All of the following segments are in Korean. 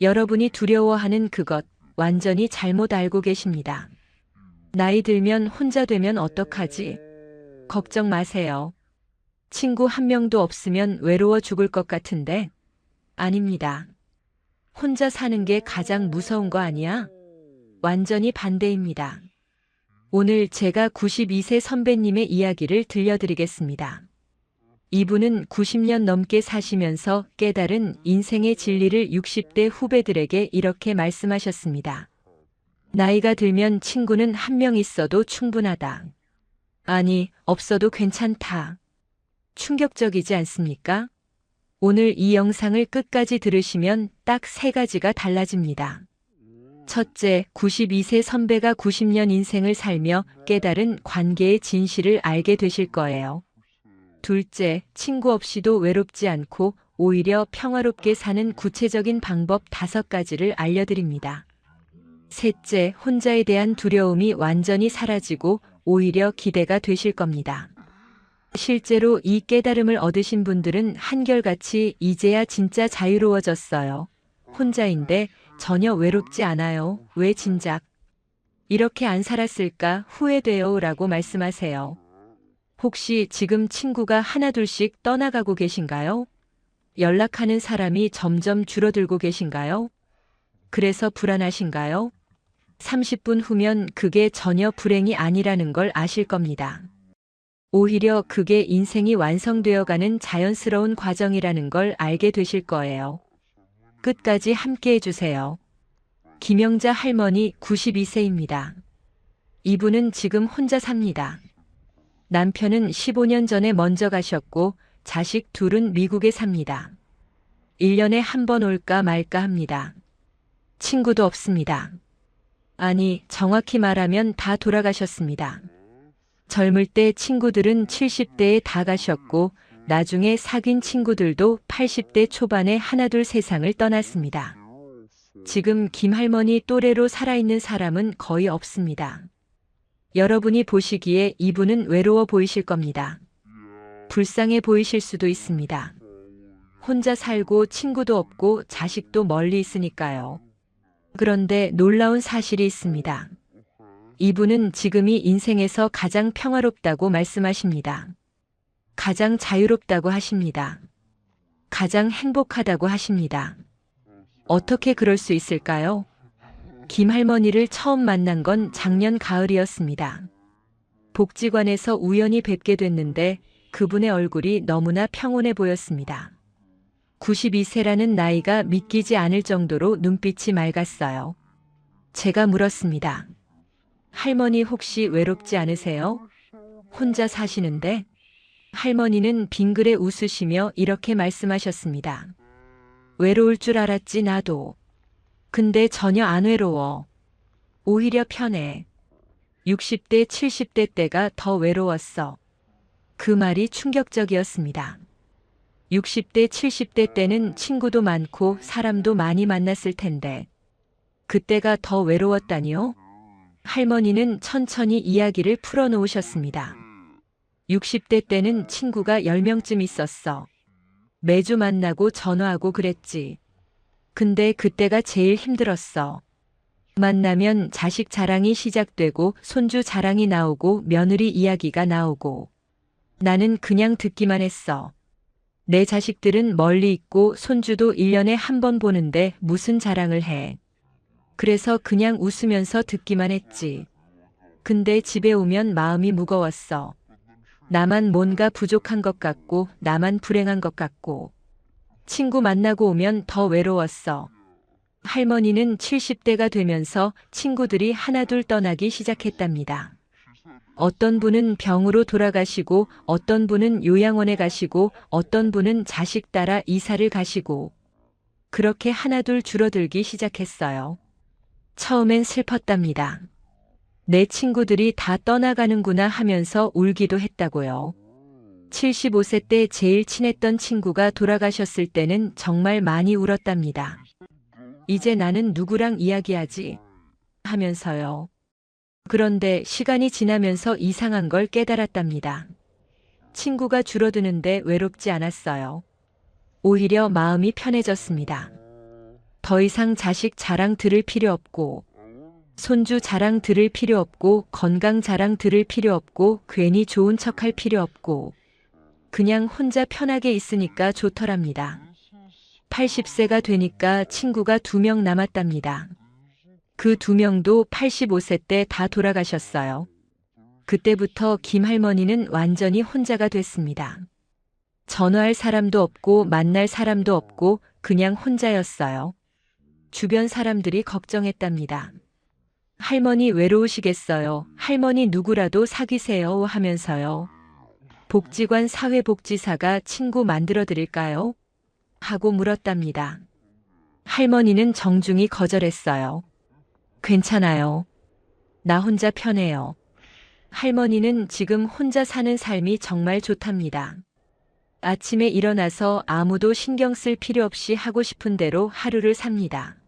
여러분이 두려워하는 그것 완전히 잘못 알고 계십니다. 나이 들면 혼자 되면 어떡하지? 걱정 마세요. 친구 한 명도 없으면 외로워 죽을 것 같은데? 아닙니다. 혼자 사는 게 가장 무서운 거 아니야? 완전히 반대입니다. 오늘 제가 92세 선배님의 이야기를 들려드리겠습니다. 이분은 90년 넘게 사시면서 깨달은 인생의 진리를 60대 후배들에게 이렇게 말씀하셨습니다. 나이가 들면 친구는 한 명 있어도 충분하다. 아니, 없어도 괜찮다. 충격적이지 않습니까? 오늘 이 영상을 끝까지 들으시면 딱 3가지가 달라집니다. 첫째, 92세 선배가 90년 인생을 살며 깨달은 관계의 진실을 알게 되실 거예요. 둘째, 친구 없이도 외롭지 않고 오히려 평화롭게 사는 구체적인 방법 5가지를 알려드립니다. 셋째, 혼자에 대한 두려움이 완전히 사라지고 오히려 기대가 되실 겁니다. 실제로 이 깨달음을 얻으신 분들은 한결같이 이제야 진짜 자유로워졌어요. 혼자인데 전혀 외롭지 않아요. 왜 진작 이렇게 안 살았을까 후회돼요 라고 말씀하세요. 혹시 지금 친구가 하나둘씩 떠나가고 계신가요? 연락하는 사람이 점점 줄어들고 계신가요? 그래서 불안하신가요? 30분 후면 그게 전혀 불행이 아니라는 걸 아실 겁니다. 오히려 그게 인생이 완성되어가는 자연스러운 과정이라는 걸 알게 되실 거예요. 끝까지 함께 해주세요. 김영자 할머니 92세입니다. 이분은 지금 혼자 삽니다. 남편은 15년 전에 먼저 가셨고 자식 둘은 미국에 삽니다. 1년에 한 번 올까 말까 합니다. 친구도 없습니다. 아니, 정확히 말하면 다 돌아가셨습니다. 젊을 때 친구들은 70대에 다 가셨고 나중에 사귄 친구들도 80대 초반에 하나둘 세상을 떠났습니다. 지금 김할머니 또래로 살아있는 사람은 거의 없습니다. 여러분이 보시기에 이분은 외로워 보이실 겁니다. 불쌍해 보이실 수도 있습니다. 혼자 살고 친구도 없고 자식도 멀리 있으니까요. 그런데 놀라운 사실이 있습니다. 이분은 지금이 인생에서 가장 평화롭다고 말씀하십니다. 가장 자유롭다고 하십니다. 가장 행복하다고 하십니다. 어떻게 그럴 수 있을까요? 김할머니를 처음 만난 건 작년 가을이었습니다. 복지관에서 우연히 뵙게 됐는데 그분의 얼굴이 너무나 평온해 보였습니다. 92세라는 나이가 믿기지 않을 정도로 눈빛이 맑았어요. 제가 물었습니다. 할머니 혹시 외롭지 않으세요? 혼자 사시는데? 할머니는 빙그레 웃으시며 이렇게 말씀하셨습니다. 외로울 줄 알았지 나도. 근데 전혀 안 외로워. 오히려 편해. 60대, 70대 때가 더 외로웠어. 그 말이 충격적이었습니다. 60대, 70대 때는 친구도 많고 사람도 많이 만났을 텐데 그때가 더 외로웠다니요? 할머니는 천천히 이야기를 풀어놓으셨습니다. 60대 때는 친구가 10명쯤 있었어. 매주 만나고 전화하고 그랬지. 근데 그때가 제일 힘들었어. 만나면 자식 자랑이 시작되고 손주 자랑이 나오고 며느리 이야기가 나오고 나는 그냥 듣기만 했어. 내 자식들은 멀리 있고 손주도 1년에 한 번 보는데 무슨 자랑을 해. 그래서 그냥 웃으면서 듣기만 했지. 근데 집에 오면 마음이 무거웠어. 나만 뭔가 부족한 것 같고 나만 불행한 것 같고 친구 만나고 오면 더 외로웠어. 할머니는 70대가 되면서 친구들이 하나둘 떠나기 시작했답니다. 어떤 분은 병으로 돌아가시고 어떤 분은 요양원에 가시고 어떤 분은 자식 따라 이사를 가시고 그렇게 하나둘 줄어들기 시작했어요. 처음엔 슬펐답니다. 내 친구들이 다 떠나가는구나 하면서 울기도 했다고요. 75세 때 제일 친했던 친구가 돌아가셨을 때는 정말 많이 울었답니다. 이제 나는 누구랑 이야기하지? 하면서요. 그런데 시간이 지나면서 이상한 걸 깨달았답니다. 친구가 줄어드는데 외롭지 않았어요. 오히려 마음이 편해졌습니다. 더 이상 자식 자랑 들을 필요 없고, 손주 자랑 들을 필요 없고, 건강 자랑 들을 필요 없고, 괜히 좋은 척할 필요 없고, 그냥 혼자 편하게 있으니까 좋더랍니다. 80세가 되니까 친구가 2명 남았답니다. 그 2명도 85세 때 다 돌아가셨어요. 그때부터 김 할머니는 완전히 혼자가 됐습니다. 전화할 사람도 없고 만날 사람도 없고 그냥 혼자였어요. 주변 사람들이 걱정했답니다. 할머니 외로우시겠어요. 할머니 누구라도 사귀세요 하면서요. 복지관 사회복지사가 친구 만들어 드릴까요? 하고 물었답니다. 할머니는 정중히 거절했어요. 괜찮아요. 나 혼자 편해요. 할머니는 지금 혼자 사는 삶이 정말 좋답니다. 아침에 일어나서 아무도 신경 쓸 필요 없이 하고 싶은 대로 하루를 삽니다.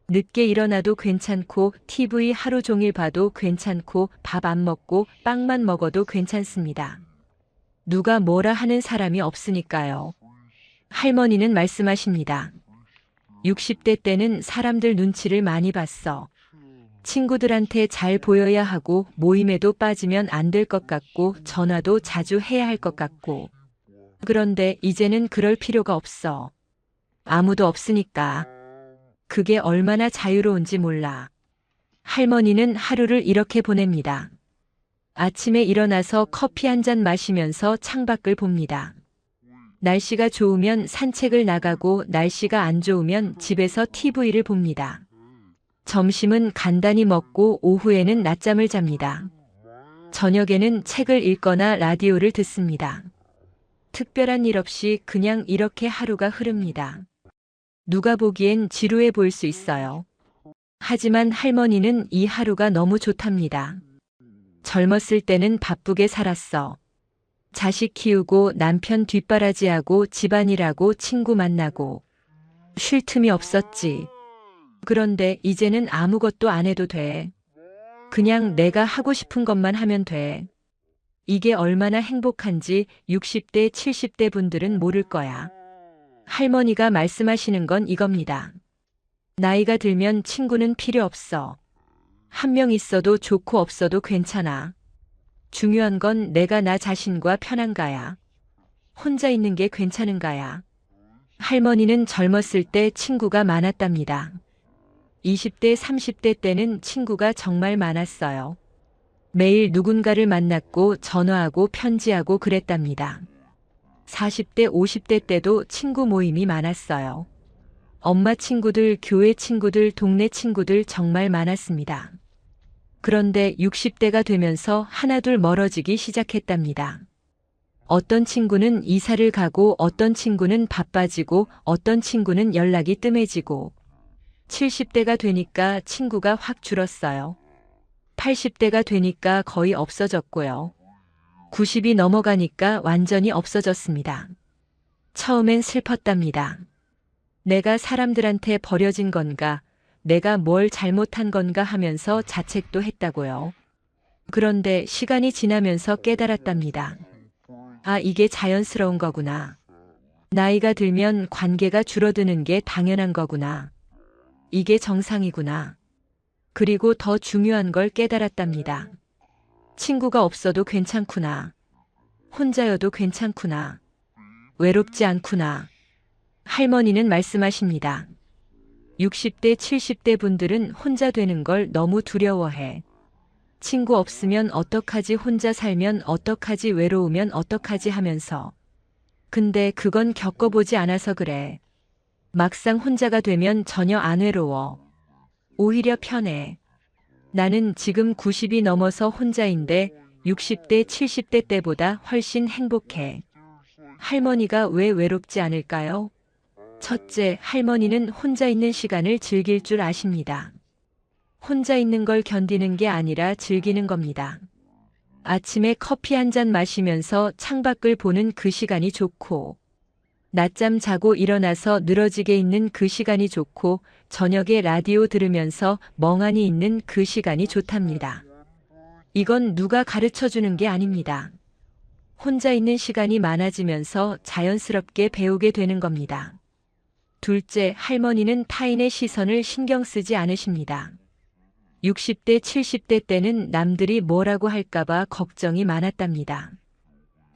늦게 일어나도 괜찮고 TV 하루 종일 봐도 괜찮고 밥 안 먹고 빵만 먹어도 괜찮습니다. 누가 뭐라 하는 사람이 없으니까요. 할머니는 말씀하십니다. 60대 때는 사람들 눈치를 많이 봤어. 친구들한테 잘 보여야 하고 모임에도 빠지면 안 될 것 같고 전화도 자주 해야 할 것 같고. 그런데 이제는 그럴 필요가 없어. 아무도 없으니까. 그게 얼마나 자유로운지 몰라. 할머니는 하루를 이렇게 보냅니다. 아침에 일어나서 커피 한 잔 마시면서 창밖을 봅니다. 날씨가 좋으면 산책을 나가고 날씨가 안 좋으면 집에서 TV를 봅니다. 점심은 간단히 먹고 오후에는 낮잠을 잡니다. 저녁에는 책을 읽거나 라디오를 듣습니다. 특별한 일 없이 그냥 이렇게 하루가 흐릅니다. 누가 보기엔 지루해 보일 수 있어요. 하지만 할머니는 이 하루가 너무 좋답니다. 젊었을 때는 바쁘게 살았어. 자식 키우고 남편 뒷바라지하고 집안일하고 친구 만나고 쉴 틈이 없었지. 그런데 이제는 아무것도 안 해도 돼. 그냥 내가 하고 싶은 것만 하면 돼. 이게 얼마나 행복한지 60대, 70대 분들은 모를 거야. 할머니가 말씀하시는 건 이겁니다. 나이가 들면 친구는 필요 없어. 한 명 있어도 좋고 없어도 괜찮아. 중요한 건 내가 나 자신과 편한가야. 혼자 있는 게 괜찮은가야. 할머니는 젊었을 때 친구가 많았답니다. 20대, 30대 때는 친구가 정말 많았어요. 매일 누군가를 만났고 전화하고 편지하고 그랬답니다. 40대, 50대 때도 친구 모임이 많았어요. 엄마 친구들, 교회 친구들, 동네 친구들 정말 많았습니다. 그런데 60대가 되면서 하나둘 멀어지기 시작했답니다. 어떤 친구는 이사를 가고 어떤 친구는 바빠지고 어떤 친구는 연락이 뜸해지고 70대가 되니까 친구가 확 줄었어요. 80대가 되니까 거의 없어졌고요. 90이 넘어가니까 완전히 없어졌습니다. 처음엔 슬펐답니다. 내가 사람들한테 버려진 건가, 내가 뭘 잘못한 건가 하면서 자책도 했다고요. 그런데 시간이 지나면서 깨달았답니다. 아, 이게 자연스러운 거구나. 나이가 들면 관계가 줄어드는 게 당연한 거구나. 이게 정상이구나. 그리고 더 중요한 걸 깨달았답니다. 친구가 없어도 괜찮구나. 혼자여도 괜찮구나. 외롭지 않구나. 할머니는 말씀하십니다. 60대, 70대 분들은 혼자 되는 걸 너무 두려워해. 친구 없으면 어떡하지, 혼자 살면 어떡하지, 외로우면 어떡하지 하면서. 근데 그건 겪어보지 않아서 그래. 막상 혼자가 되면 전혀 안 외로워. 오히려 편해. 나는 지금 90이 넘어서 혼자인데 60대, 70대 때보다 훨씬 행복해. 할머니가 왜 외롭지 않을까요? 첫째, 할머니는 혼자 있는 시간을 즐길 줄 아십니다. 혼자 있는 걸 견디는 게 아니라 즐기는 겁니다. 아침에 커피 한 잔 마시면서 창밖을 보는 그 시간이 좋고, 낮잠 자고 일어나서 늘어지게 있는 그 시간이 좋고, 저녁에 라디오 들으면서 멍하니 있는 그 시간이 좋답니다. 이건 누가 가르쳐 주는 게 아닙니다. 혼자 있는 시간이 많아지면서 자연스럽게 배우게 되는 겁니다. 둘째, 할머니는 타인의 시선을 신경 쓰지 않으십니다. 60대, 70대 때는 남들이 뭐라고 할까봐 걱정이 많았답니다.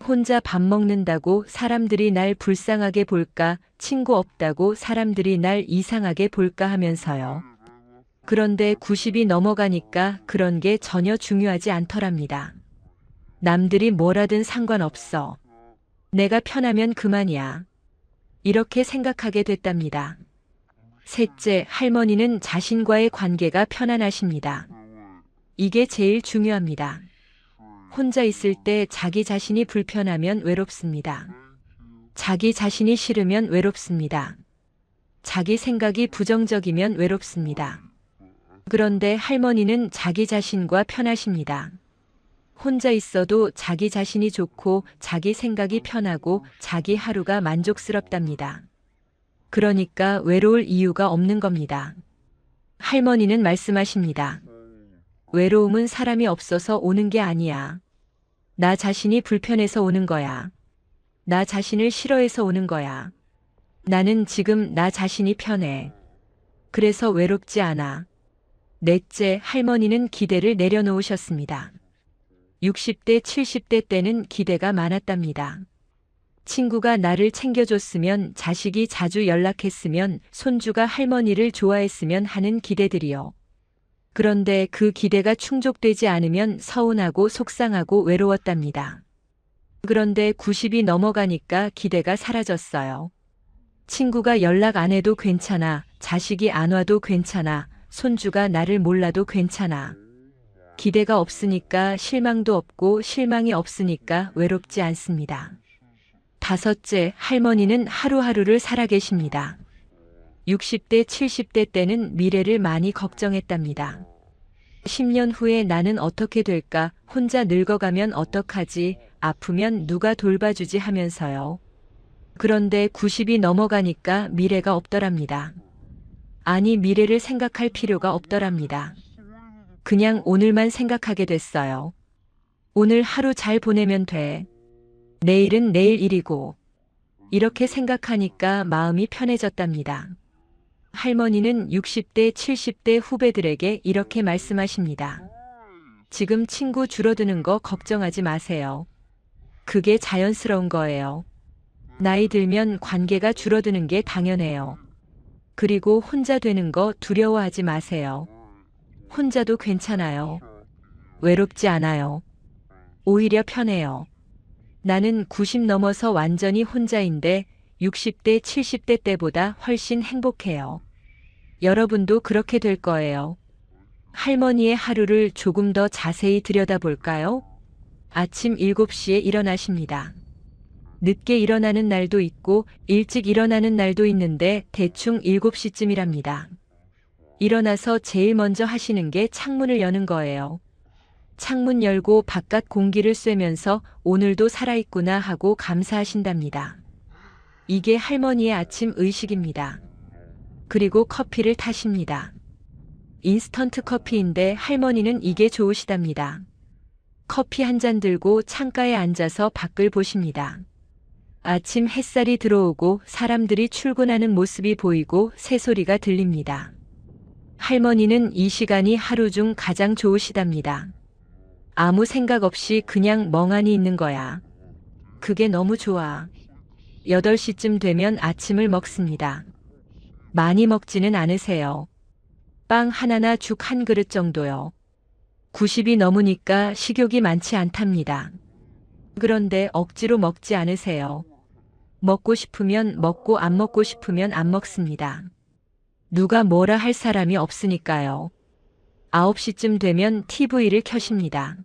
혼자 밥 먹는다고 사람들이 날 불쌍하게 볼까, 친구 없다고 사람들이 날 이상하게 볼까 하면서요. 그런데 90이 넘어가니까 그런 게 전혀 중요하지 않더랍니다. 남들이 뭐라든 상관없어. 내가 편하면 그만이야. 이렇게 생각하게 됐답니다. 셋째, 할머니는 자신과의 관계가 편안하십니다. 이게 제일 중요합니다. 혼자 있을 때 자기 자신이 불편하면 외롭습니다. 자기 자신이 싫으면 외롭습니다. 자기 생각이 부정적이면 외롭습니다. 그런데 할머니는 자기 자신과 편하십니다. 혼자 있어도 자기 자신이 좋고 자기 생각이 편하고 자기 하루가 만족스럽답니다. 그러니까 외로울 이유가 없는 겁니다. 할머니는 말씀하십니다. 외로움은 사람이 없어서 오는 게 아니야. 나 자신이 불편해서 오는 거야. 나 자신을 싫어해서 오는 거야. 나는 지금 나 자신이 편해. 그래서 외롭지 않아. 넷째, 할머니는 기대를 내려놓으셨습니다. 60대, 70대 때는 기대가 많았답니다. 친구가 나를 챙겨줬으면, 자식이 자주 연락했으면, 손주가 할머니를 좋아했으면 하는 기대들이요. 그런데 그 기대가 충족되지 않으면 서운하고 속상하고 외로웠답니다. 그런데 90이 넘어가니까 기대가 사라졌어요. 친구가 연락 안 해도 괜찮아, 자식이 안 와도 괜찮아, 손주가 나를 몰라도 괜찮아. 기대가 없으니까 실망도 없고 실망이 없으니까 외롭지 않습니다. 다섯째, 할머니는 하루하루를 살아계십니다. 60대, 70대 때는 미래를 많이 걱정했답니다. 10년 후에 나는 어떻게 될까? 혼자 늙어가면 어떡하지? 아프면 누가 돌봐주지? 하면서요. 그런데 90이 넘어가니까 미래가 없더랍니다. 아니, 미래를 생각할 필요가 없더랍니다. 그냥 오늘만 생각하게 됐어요. 오늘 하루 잘 보내면 돼. 내일은 내일 일이고. 이렇게 생각하니까 마음이 편해졌답니다. 할머니는 60대, 70대 후배들에게 이렇게 말씀하십니다. 지금 친구 줄어드는 거 걱정하지 마세요. 그게 자연스러운 거예요. 나이 들면 관계가 줄어드는 게 당연해요. 그리고 혼자 되는 거 두려워하지 마세요. 혼자도 괜찮아요. 외롭지 않아요. 오히려 편해요. 나는 90 넘어서 완전히 혼자인데 60대, 70대 때보다 훨씬 행복해요. 여러분도 그렇게 될 거예요. 할머니의 하루를 조금 더 자세히 들여다볼까요? 아침 7시에 일어나십니다. 늦게 일어나는 날도 있고 일찍 일어나는 날도 있는데 대충 7시쯤이랍니다. 일어나서 제일 먼저 하시는 게 창문을 여는 거예요. 창문 열고 바깥 공기를 쐬면서 오늘도 살아있구나 하고 감사하신답니다. 이게 할머니의 아침 의식입니다. 그리고 커피를 타십니다. 인스턴트 커피인데 할머니는 이게 좋으시답니다. 커피 한 잔 들고 창가에 앉아서 밖을 보십니다. 아침 햇살이 들어오고 사람들이 출근하는 모습이 보이고 새소리가 들립니다. 할머니는 이 시간이 하루 중 가장 좋으시답니다. 아무 생각 없이 그냥 멍하니 있는 거야. 그게 너무 좋아. 8시쯤 되면 아침을 먹습니다. 많이 먹지는 않으세요. 빵 하나나 죽 한 그릇 정도요. 90이 넘으니까 식욕이 많지 않답니다. 그런데 억지로 먹지 않으세요. 먹고 싶으면 먹고 안 먹고 싶으면 안 먹습니다. 누가 뭐라 할 사람이 없으니까요. 9시쯤 되면 TV를 켜십니다.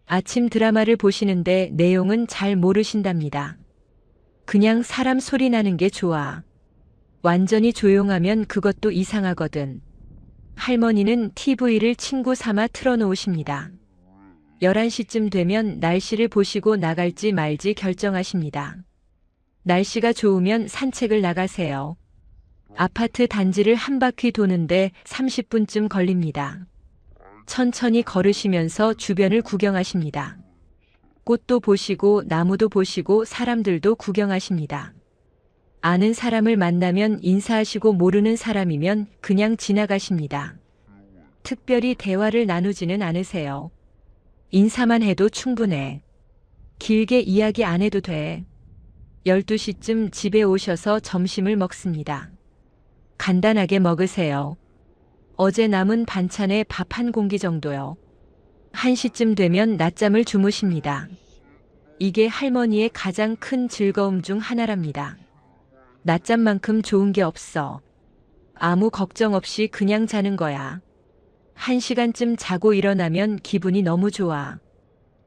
아침 드라마를 보시는데 내용은 잘 모르신답니다. 그냥 사람 소리 나는 게 좋아. 완전히 조용하면 그것도 이상하거든. 할머니는 TV를 친구 삼아 틀어놓으십니다. 11시쯤 되면 날씨를 보시고 나갈지 말지 결정하십니다. 날씨가 좋으면 산책을 나가세요. 아파트 단지를 한 바퀴 도는데 30분쯤 걸립니다. 천천히 걸으시면서 주변을 구경하십니다. 꽃도 보시고 나무도 보시고 사람들도 구경하십니다. 아는 사람을 만나면 인사하시고 모르는 사람이면 그냥 지나가십니다. 특별히 대화를 나누지는 않으세요. 인사만 해도 충분해. 길게 이야기 안 해도 돼. 12시쯤 집에 오셔서 점심을 먹습니다. 간단하게 먹으세요. 어제 남은 반찬에 밥 한 공기 정도요. 1시쯤 되면 낮잠을 주무십니다. 이게 할머니의 가장 큰 즐거움 중 하나랍니다. 낮잠만큼 좋은 게 없어. 아무 걱정 없이 그냥 자는 거야. 1시간쯤 자고 일어나면 기분이 너무 좋아.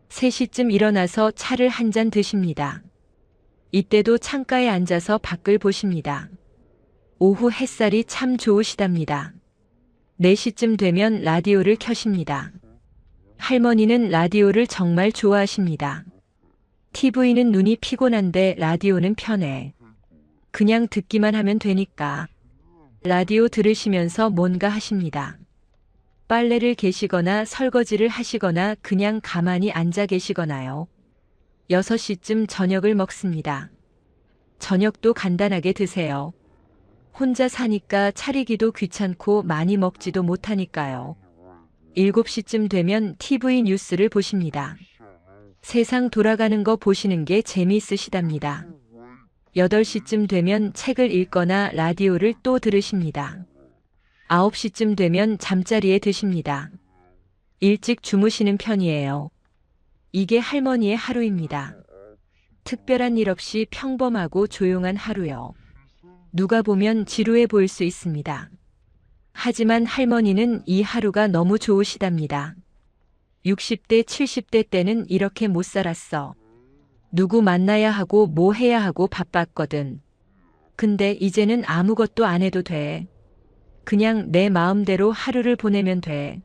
3시쯤 일어나서 차를 한 잔 드십니다. 이때도 창가에 앉아서 밖을 보십니다. 오후 햇살이 참 좋으시답니다. 4시쯤 되면 라디오를 켜십니다. 할머니는 라디오를 정말 좋아하십니다. TV는 눈이 피곤한데 라디오는 편해. 그냥 듣기만 하면 되니까. 라디오 들으시면서 뭔가 하십니다. 빨래를 개시거나 설거지를 하시거나 그냥 가만히 앉아 계시거나요. 6시쯤 저녁을 먹습니다. 저녁도 간단하게 드세요. 혼자 사니까 차리기도 귀찮고 많이 먹지도 못하니까요. 7시쯤 되면 TV 뉴스를 보십니다. 세상 돌아가는 거 보시는 게 재미있으시답니다. 8시쯤 되면 책을 읽거나 라디오를 또 들으십니다. 9시쯤 되면 잠자리에 드십니다. 일찍 주무시는 편이에요. 이게 할머니의 하루입니다. 특별한 일 없이 평범하고 조용한 하루요. 누가 보면 지루해 보일 수 있습니다. 하지만 할머니는 이 하루가 너무 좋으시답니다. 60대, 70대 때는 이렇게 못 살았어. 누구 만나야 하고 뭐 해야 하고 바빴거든. 근데 이제는 아무것도 안 해도 돼. 그냥 내 마음대로 하루를 보내면 돼.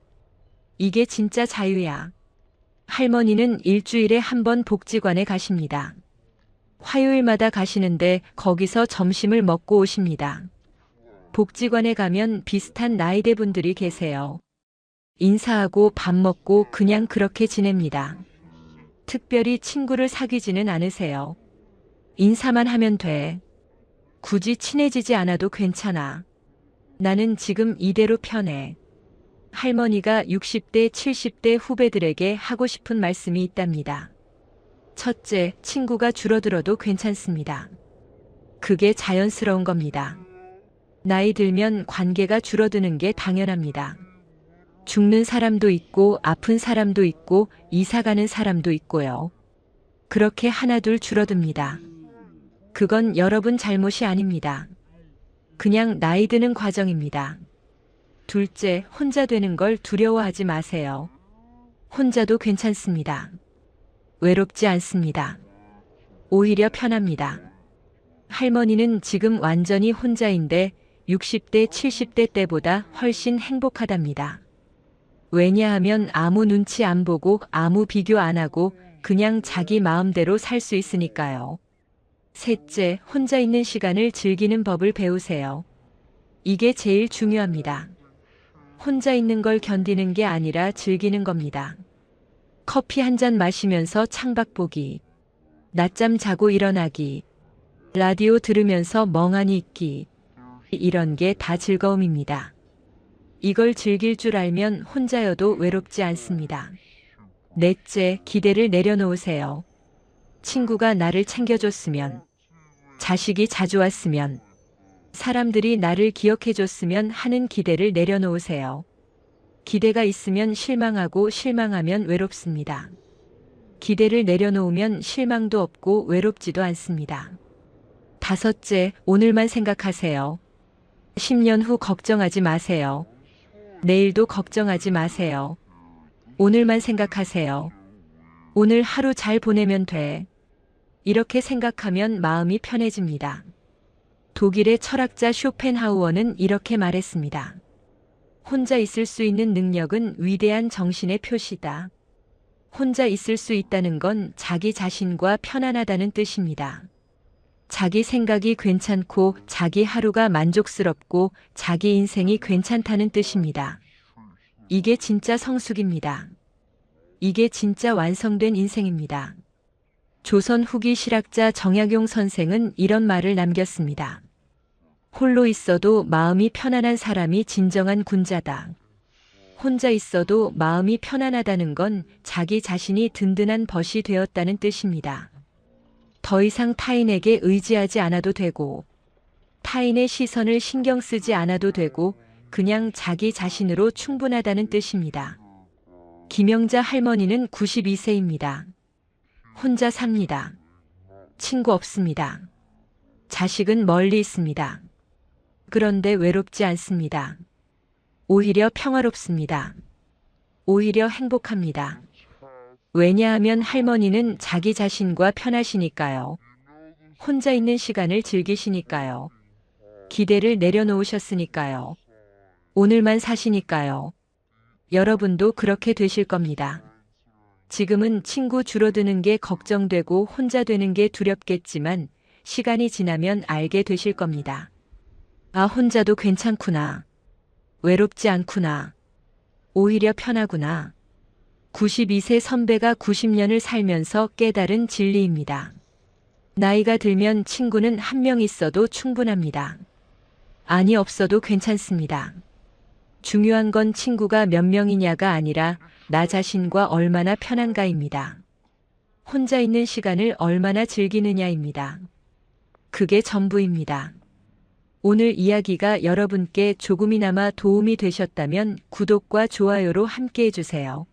이게 진짜 자유야. 할머니는 일주일에 한 번 복지관에 가십니다. 화요일마다 가시는데 거기서 점심을 먹고 오십니다. 복지관에 가면 비슷한 나이대 분들이 계세요. 인사하고 밥 먹고 그냥 그렇게 지냅니다. 특별히 친구를 사귀지는 않으세요. 인사만 하면 돼. 굳이 친해지지 않아도 괜찮아. 나는 지금 이대로 편해. 할머니가 60대, 70대 후배들에게 하고 싶은 말씀이 있답니다. 첫째, 친구가 줄어들어도 괜찮습니다. 그게 자연스러운 겁니다. 나이 들면 관계가 줄어드는 게 당연합니다. 죽는 사람도 있고 아픈 사람도 있고 이사 가는 사람도 있고요. 그렇게 하나둘 줄어듭니다. 그건 여러분 잘못이 아닙니다. 그냥 나이 드는 과정입니다. 둘째, 혼자 되는 걸 두려워하지 마세요. 혼자도 괜찮습니다. 외롭지 않습니다. 오히려 편합니다. 할머니는 지금 완전히 혼자인데 60대, 70대 때보다 훨씬 행복하답니다. 왜냐하면 아무 눈치 안 보고 아무 비교 안 하고 그냥 자기 마음대로 살 수 있으니까요. 셋째, 혼자 있는 시간을 즐기는 법을 배우세요. 이게 제일 중요합니다. 혼자 있는 걸 견디는 게 아니라 즐기는 겁니다. 커피 한 잔 마시면서 창밖 보기, 낮잠 자고 일어나기, 라디오 들으면서 멍하니 있기, 이런 게 다 즐거움입니다. 이걸 즐길 줄 알면 혼자여도 외롭지 않습니다. 넷째, 기대를 내려놓으세요. 친구가 나를 챙겨줬으면, 자식이 자주 왔으면, 사람들이 나를 기억해줬으면 하는 기대를 내려놓으세요. 기대가 있으면 실망하고 실망하면 외롭습니다. 기대를 내려놓으면 실망도 없고 외롭지도 않습니다. 다섯째, 오늘만 생각하세요. 10년 후 걱정하지 마세요. 내일도 걱정하지 마세요. 오늘만 생각하세요. 오늘 하루 잘 보내면 돼. 이렇게 생각하면 마음이 편해집니다. 독일의 철학자 쇼펜하우어는 이렇게 말했습니다. 혼자 있을 수 있는 능력은 위대한 정신의 표시다. 혼자 있을 수 있다는 건 자기 자신과 편안하다는 뜻입니다. 자기 생각이 괜찮고 자기 하루가 만족스럽고 자기 인생이 괜찮다는 뜻입니다. 이게 진짜 성숙입니다. 이게 진짜 완성된 인생입니다. 조선 후기 실학자 정약용 선생은 이런 말을 남겼습니다. 홀로 있어도 마음이 편안한 사람이 진정한 군자다. 혼자 있어도 마음이 편안하다는 건 자기 자신이 든든한 벗이 되었다는 뜻입니다. 더 이상 타인에게 의지하지 않아도 되고, 타인의 시선을 신경 쓰지 않아도 되고, 그냥 자기 자신으로 충분하다는 뜻입니다. 김영자 할머니는 92세입니다. 혼자 삽니다. 친구 없습니다. 자식은 멀리 있습니다. 그런데 외롭지 않습니다. 오히려 평화롭습니다. 오히려 행복합니다. 왜냐하면 할머니는 자기 자신과 편하시니까요. 혼자 있는 시간을 즐기시니까요. 기대를 내려놓으셨으니까요. 오늘만 사시니까요. 여러분도 그렇게 되실 겁니다. 지금은 친구 줄어드는 게 걱정되고 혼자 되는 게 두렵겠지만 시간이 지나면 알게 되실 겁니다. 아, 혼자도 괜찮구나. 외롭지 않구나. 오히려 편하구나. 92세 선배가 90년을 살면서 깨달은 진리입니다. 나이가 들면 친구는 한 명 있어도 충분합니다. 아니, 없어도 괜찮습니다. 중요한 건 친구가 몇 명이냐가 아니라 나 자신과 얼마나 편한가입니다. 혼자 있는 시간을 얼마나 즐기느냐입니다. 그게 전부입니다. 오늘 이야기가 여러분께 조금이나마 도움이 되셨다면 구독과 좋아요로 함께 해주세요.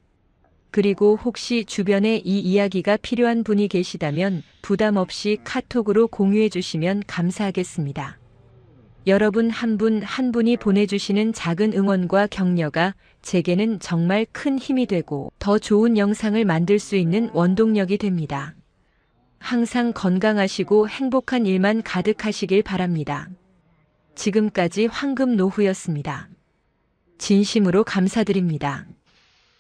그리고 혹시 주변에 이 이야기가 필요한 분이 계시다면 부담 없이 카톡으로 공유해 주시면 감사하겠습니다. 여러분 한 분 한 분이 보내주시는 작은 응원과 격려가 제게는 정말 큰 힘이 되고 더 좋은 영상을 만들 수 있는 원동력이 됩니다. 항상 건강하시고 행복한 일만 가득하시길 바랍니다. 지금까지 황금노후였습니다. 진심으로 감사드립니다.